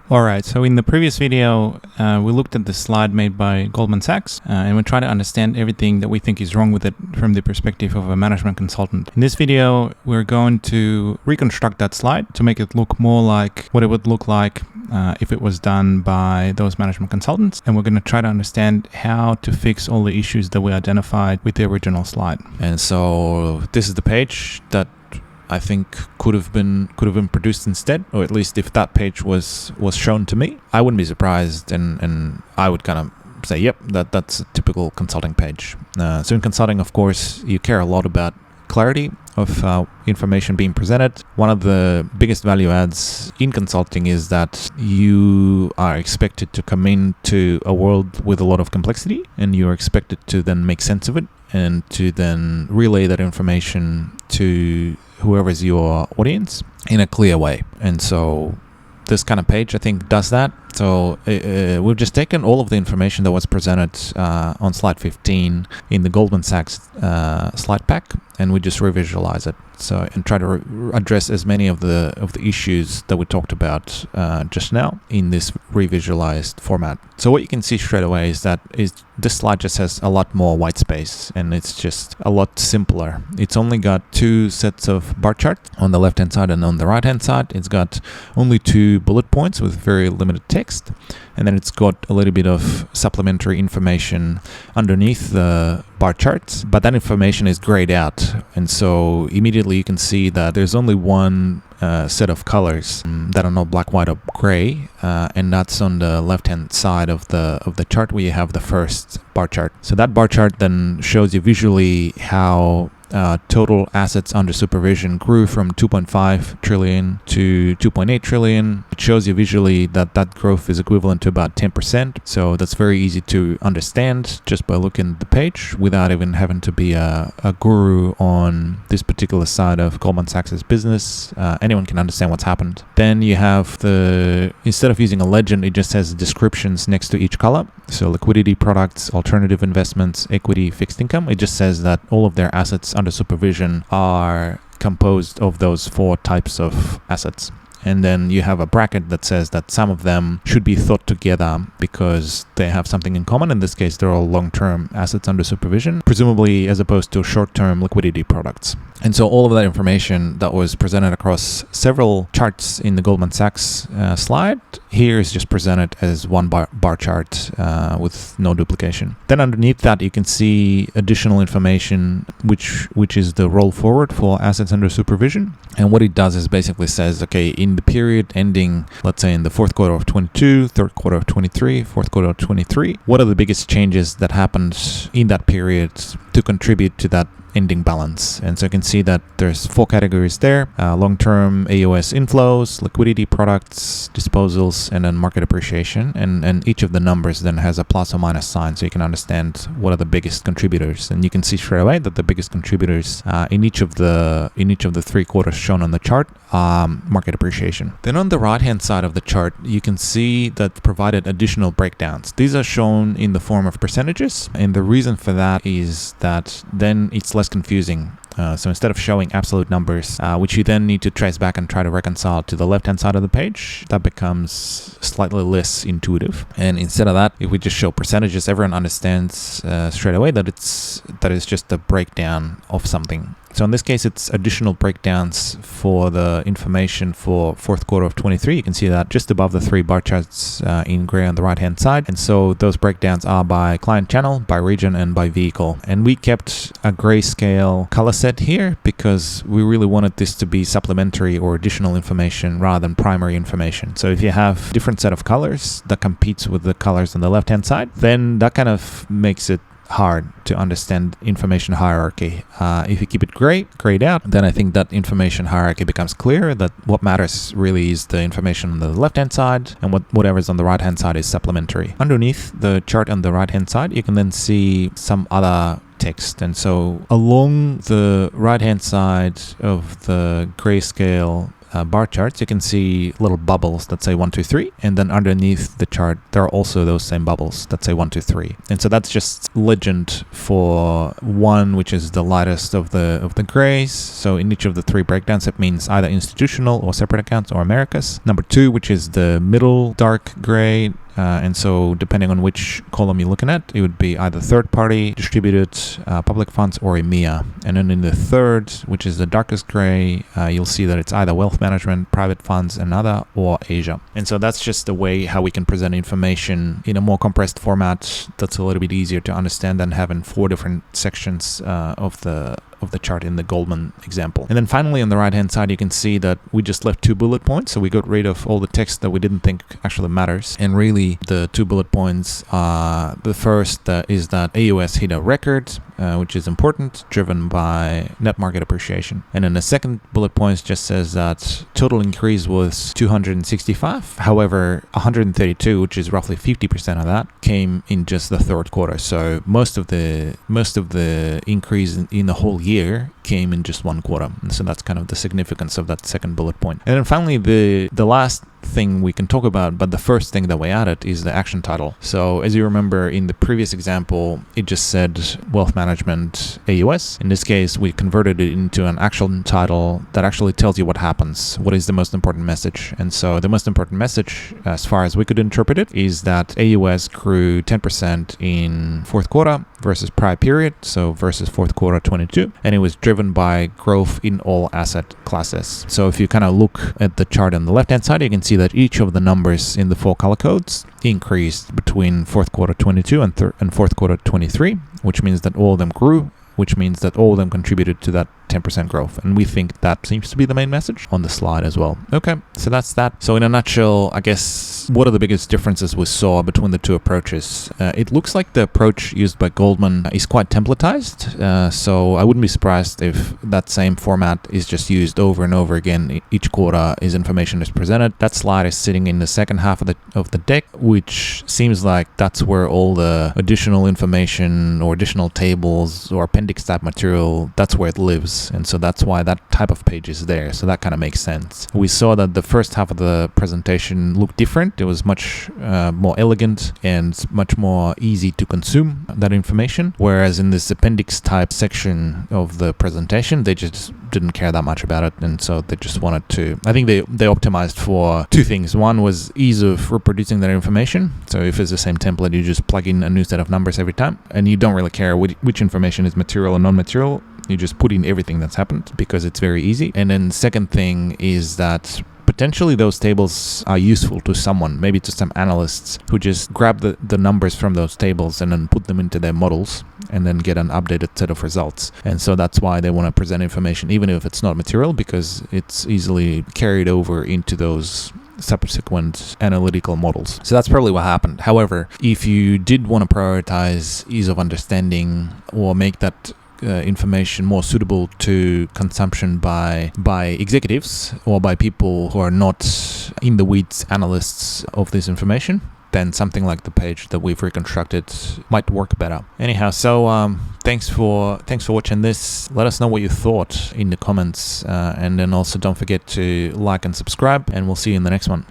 Alright, so in the previous video, we looked at the slide made by Goldman Sachs, and we try to understand everything that we think is wrong with it from the perspective of a management consultant. In this video, we're going to reconstruct that slide to make it look more like what it would look like if it was done by those management consultants, and we're going to try to understand how to fix all the issues that we identified with the original slide. And so this is the page that I think could have been produced instead, or at least if that page was shown to me, I wouldn't be surprised, and I would kind of say, yep, that's a typical consulting page. So in consulting, of course, you care a lot about clarity of information being presented. One of the biggest value adds in consulting is that you are expected to come into a world with a lot of complexity, and you are expected to then make sense of it and to then relay that information to whoever's your audience in a clear way. And so this kind of page, I think, does that. So we've just taken all of the information that was presented on slide 15 in the Goldman Sachs slide pack, and we just revisualize it. So and try to address as many of the issues that we talked about just now in this revisualized format. So what you can see straight away is that this slide just has a lot more white space, and it's just a lot simpler. It's only got two sets of bar charts on the left hand side and on the right hand side. It's got only two bullet points with very limited text, and then it's got a little bit of supplementary information underneath the bar charts, but that information is grayed out, and so immediately you can see that there's only one set of colors that are not black, white, or gray, and that's on the left-hand side of the chart where you have the first bar chart. So that bar chart then shows you visually how total assets under supervision grew from 2.5 trillion to 2.8 trillion. It shows you visually that growth is equivalent to about 10%. So that's very easy to understand just by looking at the page without even having to be a guru on this particular side of Goldman Sachs' business. Anyone can understand what's happened. Then you have instead of using a legend, it just has descriptions next to each column. So liquidity products, alternative investments, equity, fixed income. It just says that all of their assets under supervision are composed of those four types of assets. And then you have a bracket that says that some of them should be thought together because they have something in common. In this case, they're all long-term assets under supervision, presumably as opposed to short-term liquidity products. And so all of that information that was presented across several charts in the Goldman Sachs slide here is just presented as one bar chart with no duplication. Then underneath that, you can see additional information, which is the roll forward for assets under supervision. And what it does is basically says, okay, in the period ending, let's say in the fourth quarter of 22, third quarter of 23, fourth quarter of 23, what are the biggest changes that happened in that period to contribute to that ending balance? And so you can see that there's four categories there: long-term AUS inflows, liquidity products, disposals, and then market appreciation. And each of the numbers then has a plus or minus sign, so you can understand what are the biggest contributors. And you can see straight away that the biggest contributors in each of the 3 quarters shown on the chart are market appreciation. Then on the right-hand side of the chart, you can see that provided additional breakdowns. These are shown in the form of percentages, and the reason for that is that then it's less confusing. So instead of showing absolute numbers, which you then need to trace back and try to reconcile to the left-hand side of the page, that becomes slightly less intuitive. And instead of that, if we just show percentages, everyone understands straight away that it's just a breakdown of something. So in this case, it's additional breakdowns for the information for fourth quarter of 23. You can see that just above the 3 bar charts in gray on the right-hand side. And so those breakdowns are by client channel, by region, and by vehicle. And we kept a grayscale color set here because we really wanted this to be supplementary or additional information rather than primary information. So if you have different set of colors that competes with the colors on the left-hand side, then that kind of makes it hard to understand information hierarchy. If you keep it grayed out, then I think that information hierarchy becomes clear, that what matters really is the information on the left-hand side, and whatever's on the right-hand side is supplementary. Underneath the chart on the right-hand side, you can then see some other text. And so along the right hand side of the grayscale bar charts, you can see little bubbles that say 1, 2, 3, and then underneath the chart there are also those same bubbles that say 1, 2, 3. And so that's just legend for 1, which is the lightest of the grays. So in each of the 3 breakdowns, it means either institutional or separate accounts or Americas. Number 2, which is the middle dark gray. And so depending on which column you're looking at, it would be either third-party, distributed, public funds, or EMEA. And then in the third, which is the darkest gray, you'll see that it's either wealth management, private funds, and other, or Asia. And so that's just the way how we can present information in a more compressed format that's a little bit easier to understand than having 4 different sections of the chart in the Goldman example. And then finally on the right hand side, you can see that we just left 2 bullet points. So we got rid of all the text that we didn't think actually matters. And really the 2 bullet points are, the first is that AUS hit a record, which is important, driven by net market appreciation. And then the second bullet point just says that total increase was 265. However, 132, which is roughly 50% of that, came in just the third quarter. So most of the increase in the whole year came in just 1 quarter. And so that's kind of the significance of that second bullet point. And then finally, the last thing we can talk about, but the first thing that we added is the action title. So as you remember in the previous example, it just said wealth management AUS. In this case, we converted it into an action title that actually tells you what happens, what is the most important message. And so the most important message, as far as we could interpret it, is that AUS grew 10% in fourth quarter versus prior period, so versus fourth quarter 22, and it was driven by growth in all asset classes. So if you kind of look at the chart on the left hand side, you can see that each of the numbers in the 4 color codes increased between fourth quarter 22 and fourth quarter 23, which means that all of them grew, which means that all of them contributed to that 10% growth. And we think that seems to be the main message on the slide as well. Okay, so that's that. So in a nutshell, I guess, what are the biggest differences we saw between the 2 approaches? It looks like the approach used by Goldman is quite templatized. So I wouldn't be surprised if that same format is just used over and over again. Each quarter is information is presented. That slide is sitting in the second half of the deck, which seems like that's where all the additional information or additional tables or appendix type material, that's where it lives. And so that's why that type of page is there. So that kind of makes sense. We saw that the first half of the presentation looked different. It was much more elegant and much more easy to consume that information. Whereas in this appendix type section of the presentation, they just didn't care that much about it. And so they just wanted to, I think they optimized for 2 things. One was ease of reproducing that information. So if it's the same template, you just plug in a new set of numbers every time. And you don't really care which information is material or non-material. You just put in everything that's happened because it's very easy. And then second thing is that potentially those tables are useful to someone, maybe to some analysts who just grab the numbers from those tables and then put them into their models and then get an updated set of results. And so that's why they want to present information, even if it's not material, because it's easily carried over into those subsequent analytical models. So that's probably what happened. However, if you did want to prioritize ease of understanding or make that information more suitable to consumption by executives or by people who are not in the weeds analysts of this information, then something like the page that we've reconstructed might work better. Anyhow, so thanks for watching this. Let us know what you thought in the comments, and then also don't forget to like and subscribe, and we'll see you in the next one.